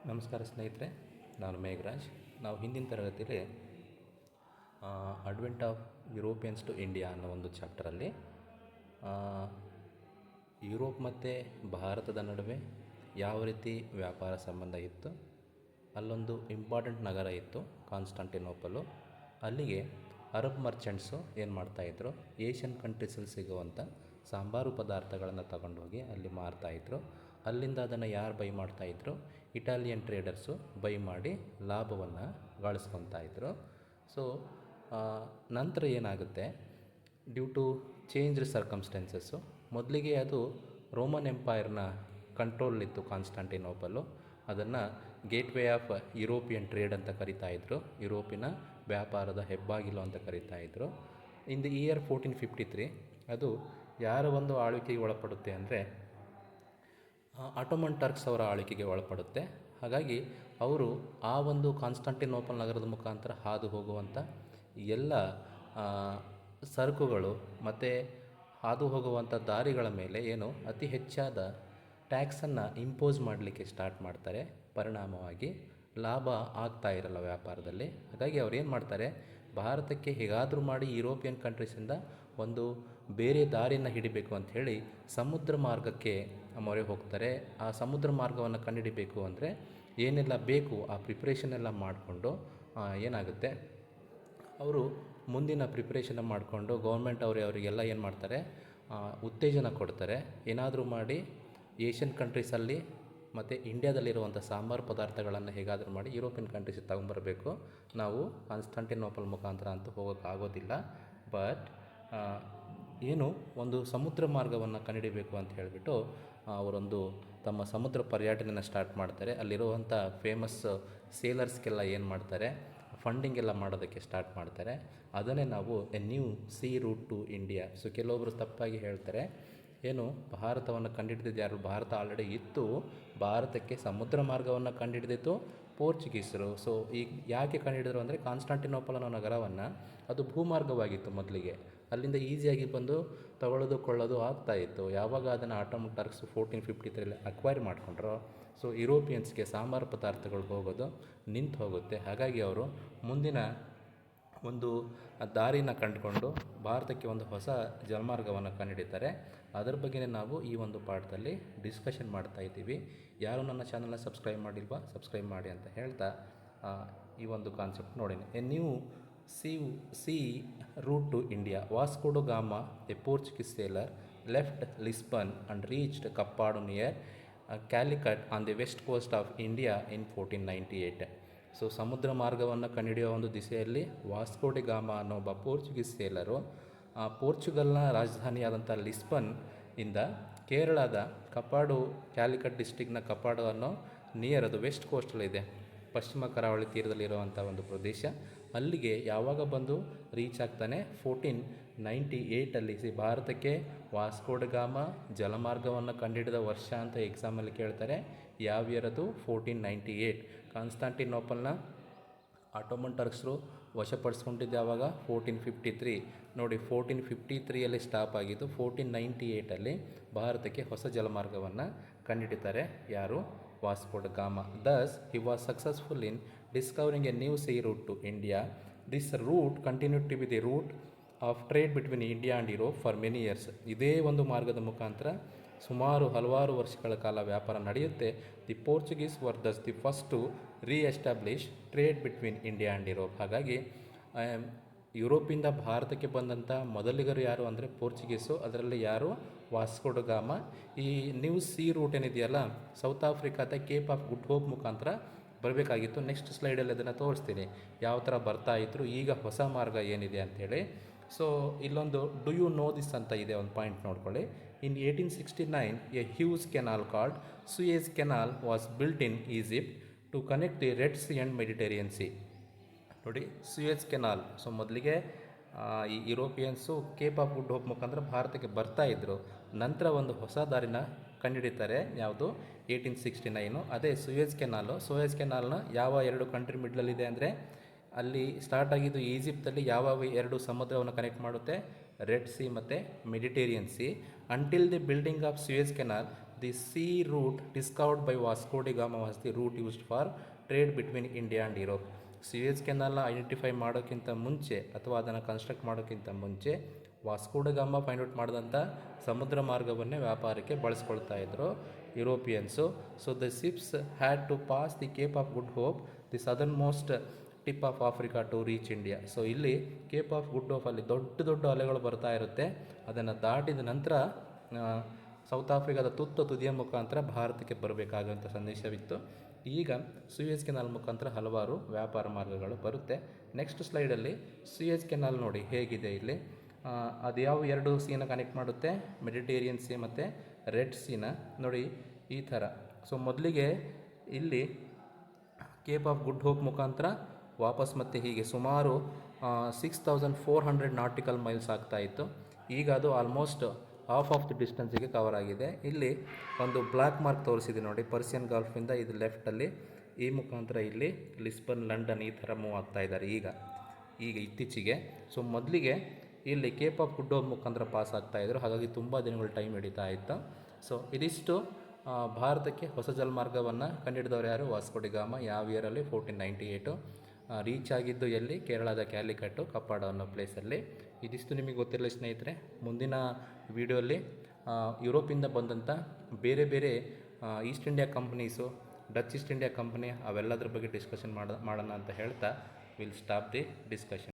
ನಮಸ್ಕಾರ ಸ್ನೇಹಿತರೆ, ನಾನು ಮೇಘರಾಜ್. ನಾವು ಹಿಂದಿನ ತರಗತಿಯಲ್ಲಿ advent of Europeans to India ಅನ್ನೋ ಒಂದು ಚಾಪ್ಟರಲ್ಲಿ ಯುರೋಪ್ ಮತ್ತು ಭಾರತದ ನಡುವೆ ಯಾವ ರೀತಿ ವ್ಯಾಪಾರ ಸಂಬಂಧ ಇತ್ತು, ಅಲ್ಲೊಂದು ಇಂಪಾರ್ಟೆಂಟ್ ನಗರ ಇತ್ತು ಕಾನ್ಸ್ಟಾಂಟಿನೋಪಲು. ಅಲ್ಲಿಗೆ ಅರಬ್ ಮರ್ಚೆಂಟ್ಸು ಏನು ಮಾಡ್ತಾಯಿದ್ರು, ಏಷ್ಯನ್ ಕಂಟ್ರೀಸಲ್ಲಿ ಸಿಗುವಂಥ ಸಾಂಬಾರು ಪದಾರ್ಥಗಳನ್ನು ತಗೊಂಡೋಗಿ ಅಲ್ಲಿ ಮಾರ್ತಾಯಿದ್ರು. ಅಲ್ಲಿಂದ ಅದನ್ನು ಯಾರು ಬೈ ಮಾಡ್ತಾಯಿದ್ರು, ಇಟಾಲಿಯನ್ ಟ್ರೇಡರ್ಸು ಬೈ ಮಾಡಿ ಲಾಭವನ್ನು ಗಳಿಸ್ಕೊತಾಯಿದ್ರು. ಸೊ ನಂತರ ಏನಾಗುತ್ತೆ, ಡ್ಯೂ ಟು ಚೇಂಜ್ಡ್ ಸರ್ಕಮ್ಸ್ಟೆನ್ಸಸ್ಸು, ಮೊದಲಿಗೆ ಅದು ರೋಮನ್ ಎಂಪೈರ್ನ ಕಂಟ್ರೋಲಿತ್ತು ಕಾನ್ಸ್ಟಾಂಟಿನೋಪಲು. ಅದನ್ನು ಗೇಟ್ವೇ ಆಫ್ ಯುರೋಪಿಯನ್ ಟ್ರೇಡ್ ಅಂತ ಕರಿತಾಯಿದ್ರು, ಯುರೋಪಿನ ವ್ಯಾಪಾರದ ಹೆಬ್ಬಾಗಿಲು ಅಂತ ಕರಿತಾಯಿದ್ರು. ಇನ್ ದಿ ಇಯರ್ 1453 ಅದು ಯಾರ ಒಂದು ಆಳ್ವಿಕೆಗೆ ಒಳಪಡುತ್ತೆ ಅಂದರೆ ಆಟೋಮನ್ ಟರ್ಕ್ಸ್ ಅವರ ಆಳ್ವಿಕೆಗೆ ಒಳಪಡುತ್ತೆ. ಹಾಗಾಗಿ ಅವರು ಆ ಒಂದು ಕಾನ್ಸ್ಟಾಂಟಿನೋಪಲ್ ನಗರದ ಮುಖಾಂತರ ಹಾದು ಹೋಗುವಂಥ ಎಲ್ಲ ಸರಕುಗಳು ಮತ್ತು ಹಾದು ಹೋಗುವಂಥ ದಾರಿಗಳ ಮೇಲೆ ಏನು ಅತಿ ಹೆಚ್ಚಾದ ಟ್ಯಾಕ್ಸನ್ನು ಇಂಪೋಸ್ ಮಾಡಲಿಕ್ಕೆ ಸ್ಟಾರ್ಟ್ ಮಾಡ್ತಾರೆ. ಪರಿಣಾಮವಾಗಿ ಲಾಭ ಆಗ್ತಾ ಇರಲ್ಲ ವ್ಯಾಪಾರದಲ್ಲಿ. ಹಾಗಾಗಿ ಅವ್ರು ಏನು ಮಾಡ್ತಾರೆ, ಭಾರತಕ್ಕೆ ಹೇಗಾದರೂ ಮಾಡಿ ಯುರೋಪಿಯನ್ ಕಂಟ್ರೀಸಿಂದ ಒಂದು ಬೇರೆ ದಾರಿಯನ್ನು ಹಿಡಿಬೇಕು ಅಂಥೇಳಿ ಸಮುದ್ರ ಮಾರ್ಗಕ್ಕೆ ಮೊರೆ ಹೋಗ್ತಾರೆ. ಆ ಸಮುದ್ರ ಮಾರ್ಗವನ್ನು ಕಂಡುಹಿಡಿಬೇಕು ಅಂದರೆ ಏನೆಲ್ಲ ಬೇಕು ಆ ಪ್ರಿಪ್ರೇಷನ್ ಎಲ್ಲ ಮಾಡಿಕೊಂಡು ಏನಾಗುತ್ತೆ, ಅವರು ಮುಂದಿನ ಪ್ರಿಪ್ರೇಷನ್ ಮಾಡಿಕೊಂಡು ಗೌರ್ಮೆಂಟ್ ಅವರಿಗೆಲ್ಲ ಏನು ಮಾಡ್ತಾರೆ, ಉತ್ತೇಜನ ಕೊಡ್ತಾರೆ. ಏನಾದರೂ ಮಾಡಿ ಏಷ್ಯನ್ ಕಂಟ್ರೀಸಲ್ಲಿ ಮತ್ತು ಇಂಡಿಯಾದಲ್ಲಿರುವಂಥ ಸಾಂಬಾರು ಪದಾರ್ಥಗಳನ್ನು ಹೇಗಾದರೂ ಮಾಡಿ ಯುರೋಪಿಯನ್ ಕಂಟ್ರೀಸಿಗೆ ತಗೊಂಬರಬೇಕು. ನಾವು ಕಾನ್ಸ್ಟಾಂಟಿನೋಪಲ್ ಮುಖಾಂತರ ಅಂತೂ ಹೋಗೋಕ್ಕಾಗೋದಿಲ್ಲ. ಬಟ್ ಏನು ಒಂದು ಸಮುದ್ರ ಮಾರ್ಗವನ್ನು ಕಂಡುಹಿಡಿಬೇಕು ಅಂತ ಹೇಳಿಬಿಟ್ಟು ಅವರೊಂದು ತಮ್ಮ ಸಮುದ್ರ ಪರ್ಯಟನೆಯನ್ನು ಸ್ಟಾರ್ಟ್ ಮಾಡ್ತಾರೆ. ಅಲ್ಲಿರುವಂಥ ಫೇಮಸ್ ಸೇಲರ್ಸ್ಗೆಲ್ಲ ಏನು ಮಾಡ್ತಾರೆ, ಫಂಡಿಂಗ್ ಎಲ್ಲ ಮಾಡೋದಕ್ಕೆ ಸ್ಟಾರ್ಟ್ ಮಾಡ್ತಾರೆ. ಅದನ್ನೇ ನಾವು a new sea route to India. So ಕೆಲವೊಬ್ಬರು ತಪ್ಪಾಗಿ ಹೇಳ್ತಾರೆ, ಏನು ಭಾರತವನ್ನು ಕಂಡುಹಿಡಿದಿದ್ದು ಯಾರು, ಭಾರತ ಆಲ್ರೆಡಿ ಇತ್ತು, ಭಾರತಕ್ಕೆ ಸಮುದ್ರ ಮಾರ್ಗವನ್ನು ಕಂಡುಹಿಡಿದಿತ್ತು ಪೋರ್ಚುಗೀಸರು. ಸೊ ಈಗ ಯಾಕೆ ಕಂಡುಹಿಡಿದ್ರು ಅಂದರೆ ಕಾನ್ಸ್ಟಾಂಟಿನೋಪಲ್ ಅನ್ನೋ ನಗರವನ್ನು ಅದು ಭೂಮಾರ್ಗವಾಗಿತ್ತು ಮೊದಲಿಗೆ, ಅಲ್ಲಿಂದ ಈಸಿಯಾಗಿ ಬಂದು ತಗೊಳ್ಳೋದು ಕೊಳ್ಳೋದು ಆಗ್ತಾಯಿತ್ತು. ಯಾವಾಗ ಅದನ್ನು ಆಟೋಮನ್ ಟರ್ಕ್ಸ್ 1453 ಅಕ್ವೈರ್ ಮಾಡಿಕೊಂಡ್ರೋ, ಸೊ ಯುರೋಪಿಯನ್ಸ್ಗೆ ಸಾಂಬಾರು ಪದಾರ್ಥಗಳು ಹೋಗೋದು ನಿಂತು ಹೋಗುತ್ತೆ. ಹಾಗಾಗಿ ಅವರು ಮುಂದಿನ ಒಂದು ದಾರಿನ ಕಂಡುಕೊಂಡು ಭಾರತಕ್ಕೆ ಒಂದು ಹೊಸ ಜಲಮಾರ್ಗವನ್ನು ಕಂಡುಹಿಡಿತಾರೆ. ಅದರ ಬಗ್ಗೆನೇ ನಾವು ಈ ಒಂದು ಪಾಠದಲ್ಲಿ ಡಿಸ್ಕಷನ್ ಮಾಡ್ತಾ ಇದ್ದೀವಿ. ಯಾರು ನನ್ನ ಚಾನಲ್ನ ಸಬ್ಸ್ಕ್ರೈಬ್ ಮಾಡಿಲ್ವಾ, ಸಬ್ಸ್ಕ್ರೈಬ್ ಮಾಡಿ ಅಂತ ಹೇಳ್ತಾ ಈ ಒಂದು ಕಾನ್ಸೆಪ್ಟ್ ನೋಡಿ. A new sea route to India. Vasco da Gama, a Portuguese sailor, left Lisbon and reached Kappad near Calicut on the west coast of India in 1498. So ಸಮುದ್ರ ಮಾರ್ಗವನ್ನು ಕಂಡುಹಿಡಿಯುವ ಒಂದು ದಿಸೆಯಲ್ಲಿ ವಾಸ್ಕೋ ಡಿ ಗಾಮಾ ಅನ್ನೋ ಒಬ್ಬ ಪೋರ್ಚುಗೀಸ್ ಸೇಲರು ಪೋರ್ಚುಗಲ್ನ ರಾಜಧಾನಿಯಾದಂಥ ಲಿಸ್ಬನ್ ಇಂದ ಕೇರಳದ ಕಪಾಡು, ಕ್ಯಾಲಿಕಟ್ ಡಿಸ್ಟಿಕ್ನ ಕಪಾಡು ಅನ್ನೋ ನಿಯರ್, ಅದು ವೆಸ್ಟ್ ಕೋಸ್ಟಲ್ಲಿದೆ, ಪಶ್ಚಿಮ ಕರಾವಳಿ ತೀರದಲ್ಲಿರುವಂಥ ಒಂದು ಪ್ರದೇಶ. ಅಲ್ಲಿಗೆ ಯಾವಾಗ ಬಂದು ರೀಚ್ ಆಗ್ತಾನೆ, 1498 ಭಾರತಕ್ಕೆ ವಾಸ್ಕೋ ಡ ಗಾಮಾ ಜಲಮಾರ್ಗವನ್ನು ಕಂಡುಹಿಡಿದ ವರ್ಷ ಅಂತ ಎಕ್ಸಾಮಲ್ಲಿ ಕೇಳ್ತಾರೆ. ಯಾವ ಇಯರ್ ಅದು? 1498. ಕಾನ್ಸ್ಟಾಂಟಿನೋಪಲ್ನ ಆಟೋಮನ್ ಟರ್ಕ್ಸ್ರು ವಶಪಡಿಸ್ಕೊಂಡಿದ್ದು ಯಾವಾಗ? 1453. ನೋಡಿ, 1453 ಸ್ಟಾಪ್ ಆಗಿದ್ದು. 1498 ಭಾರತಕ್ಕೆ ಹೊಸ ಜಲಮಾರ್ಗವನ್ನು ಕಂಡುಹಿಡಿತಾರೆ. ಯಾರು? Vasco da gamma. Thus he was successful in discovering a new sea route to India. This route continued to be the route of trade between India and Europe for many years. ಇದೇ ಒಂದು ಮಾರ್ಗದ ಮುಖಾಂತರ ಸುಮಾರು ಹಲವಾರು ವರ್ಷಗಳ ಕಾಲ ವ್ಯಾಪಾರ ನಡೆಯುತ್ತೆ. The Portuguese were thus the first to reestablish trade between India and Europe. ಹಾಗಾಗಿ ಯುರೋಪಿಂದ ಭಾರತಕ್ಕೆ ಬಂದಂಥ ಮೊದಲಿಗರು ಯಾರು ಅಂದರೆ ಪೋರ್ಚುಗೀಸು. ಅದರಲ್ಲಿ ಯಾರು? Vasco da gamma. ಈ ನ್ಯೂ ಸಿ ರೂಟ್ ಏನಿದೆಯಲ್ಲ, ಸೌತ್ ಆಫ್ರಿಕಾದ ಕೇಪ್ ಆಫ್ ಗುಡ್ ಹೋಪ್ ಮುಖಾಂತರ ಬರಬೇಕಾಗಿತ್ತು. ನೆಕ್ಸ್ಟ್ ಸ್ಲೈಡಲ್ಲಿ ಅದನ್ನು ತೋರಿಸ್ತೀನಿ ಯಾವ ಥರ ಬರ್ತಾಯಿದ್ರು, ಈಗ ಹೊಸ ಮಾರ್ಗ ಏನಿದೆ ಅಂಥೇಳಿ. ಸೊ ಇಲ್ಲೊಂದು ಡು ಯು ನೋ ದಿಸ್ ಅಂತ ಇದೆ, ಒಂದು ಪಾಯಿಂಟ್ ನೋಡ್ಕೊಳ್ಳಿ. In 1869 a huge canal called Suez canal was built in Egypt to connect the Red Sea and Mediterranean Sea. ನೋಡಿ, ಸುಯೇಜ್ ಕೆನಾಲ್. ಸೊ ಮೊದಲಿಗೆ ಈ Europeans Cape of Good Hope ಮುಖಾಂತರ ಭಾರತಕ್ಕೆ ಬರ್ತಾಯಿದ್ರು. ನಂತರ ಒಂದು ಹೊಸ ದಾರಿನ ಕಂಡುಹಿಡಿತಾರೆ. ಯಾವುದು? 1869. ಅದೇ ಸುಯೇಜ್ ಕೆನಾಲು. ಸುಯೇಜ್ ಕೆನಾಲ್ನ ಯಾವ ಎರಡು ಕಂಟ್ರಿ ಮಿಡ್ಲಲ್ಲಿದೆ ಅಂದರೆ, ಅಲ್ಲಿ ಸ್ಟಾರ್ಟ್ ಆಗಿದ್ದು ಈಜಿಪ್ತಲ್ಲಿ ಯಾವ ಎರಡು ಸಮುದ್ರವನ್ನು ಕನೆಕ್ಟ್ ಮಾಡುತ್ತೆ? ರೆಡ್ ಸಿ ಮತ್ತು Mediterranean C. Until the building of Suez canal the sea route discovered by Vasco da Gama was the route used for trade between India and Europe. Suez ಕೆನಾಲ್ನ identify ಮಾಡೋಕ್ಕಿಂತ ಮುಂಚೆ ಅಥವಾ ಅದನ್ನು construct ಮಾಡೋಕ್ಕಿಂತ ಮುಂಚೆ ವಾಸ್ಕೋ ಡ ಗಾಮ find out ಮಾಡಿದಂಥ ಸಮುದ್ರ ಮಾರ್ಗವನ್ನೇ ವ್ಯಾಪಾರಕ್ಕೆ ಬಳಸ್ಕೊಳ್ತಾ ಇದ್ದರು Europeans. So the ships had to pass the Cape of Good Hope, the southernmost tip of Africa to reach India. So ಇಲ್ಲಿ ಕೇಪ್ ಆಫ್ ಗುಡ್ ಹೋಪಲ್ಲಿ ದೊಡ್ಡ ದೊಡ್ಡ ಅಲೆಗಳು ಬರ್ತಾ ಇರುತ್ತೆ. ಅದನ್ನು ದಾಟಿದ ನಂತರ ಸೌತ್ ಆಫ್ರಿಕಾದ ತುದಿಯ ಮುಖಾಂತರ ಭಾರತಕ್ಕೆ ಬರಬೇಕಾಗುವಂಥ ಸಂದೇಶವಿತ್ತು. ಈಗ ಸುಯೆಜ್ ಕೆನಾಲ್ ಮುಖಾಂತರ ಹಲವಾರು ವ್ಯಾಪಾರ ಮಾರ್ಗಗಳು ಬರುತ್ತೆ. ನೆಕ್ಸ್ಟ್ ಸ್ಲೈಡಲ್ಲಿ ಸುಯೆಜ್ ಕೆನಾಲ್ ನೋಡಿ ಹೇಗಿದೆ ಇಲ್ಲಿ. ಅದು ಯಾವ ಎರಡು ಸೀನ ಕನೆಕ್ಟ್ ಮಾಡುತ್ತೆ, ಮೆಡಿಟೇರಿಯನ್ ಸಿ ಮತ್ತು ರೆಡ್ ಸೀನ ನೋಡಿ ಈ ಥರ. ಸೊ ಮೊದಲಿಗೆ ಇಲ್ಲಿ ಕೇಪ್ ಆಫ್ ಗುಡ್ ಹೋಪ್ ಮುಖಾಂತರ ವಾಪಸ್ ಮತ್ತೆ ಹೀಗೆ ಸುಮಾರು 6400 ನಾಟಿಕಲ್ ಮೈಲ್ಸ್ ಆಗ್ತಾಯಿತ್ತು. ಈಗ ಅದು ಆಲ್ಮೋಸ್ಟ್ ಹಾಫ್ ಆಫ್ ದಿ ಡಿಸ್ಟೆನ್ಸಿಗೆ ಕವರ್ ಆಗಿದೆ. ಇಲ್ಲಿ ಒಂದು ಬ್ಲ್ಯಾಕ್ ಮಾರ್ಕ್ ತೋರಿಸಿದೆ ನೋಡಿ, ಪರ್ಸಿಯನ್ ಗಲ್ಫಿಂದ ಇದು ಲೆಫ್ಟಲ್ಲಿ, ಈ ಮುಖಾಂತರ ಇಲ್ಲಿ ಲಿಸ್ಬನ್, ಲಂಡನ್ ಈ ಥರ ಮೂವ್ ಆಗ್ತಾ ಇದ್ದಾರೆ ಈಗ ಇತ್ತೀಚೆಗೆ. ಸೊ ಮೊದಲಿಗೆ ಇಲ್ಲಿ ಕೇಪ್ ಆಫ್ ಗುಡ್ ಹೋಪ್ ಮುಖಾಂತರ ಪಾಸ್ ಆಗ್ತಾಯಿದ್ರು, ಹಾಗಾಗಿ ತುಂಬ ದಿನಗಳು ಟೈಮ್ ಹಿಡಿತಾ ಇತ್ತು. ಸೊ ಇದಿಷ್ಟು ಭಾರತಕ್ಕೆ ಹೊಸ ಜಲಮಾರ್ಗವನ್ನು ಕಂಡುಹಿಡಿದವರು ಯಾರು? ವಾಸ್ಕೋ ಡಿ ಗಾಮ. ಯಾವ ಇಯರಲ್ಲಿ? 1498. ರೀಚ್ ಆಗಿದ್ದು ಎಲ್ಲಿ? ಕೇರಳದ ಕ್ಯಾಲಿಕಟ್ಟು, ಕಪ್ಪಾಡ ಅನ್ನೋ ಪ್ಲೇಸಲ್ಲಿ. ಇದಿಷ್ಟು ನಿಮಗೆ ಗೊತ್ತಿರಲಿ ಸ್ನೇಹಿತರೆ. ಮುಂದಿನ ವಿಡಿಯೋಲ್ಲಿ ಯುರೋಪಿಂದ ಬಂದಂಥ ಬೇರೆ ಬೇರೆ East India companies, Dutch East India company, ಅವೆಲ್ಲದ್ರ ಬಗ್ಗೆ ಡಿಸ್ಕಷನ್ ಮಾಡೋಣ ಅಂತ ಹೇಳ್ತಾ ವಿಲ್ ಸ್ಟಾಪ್ ದಿ ಡಿಸ್ಕಷನ್.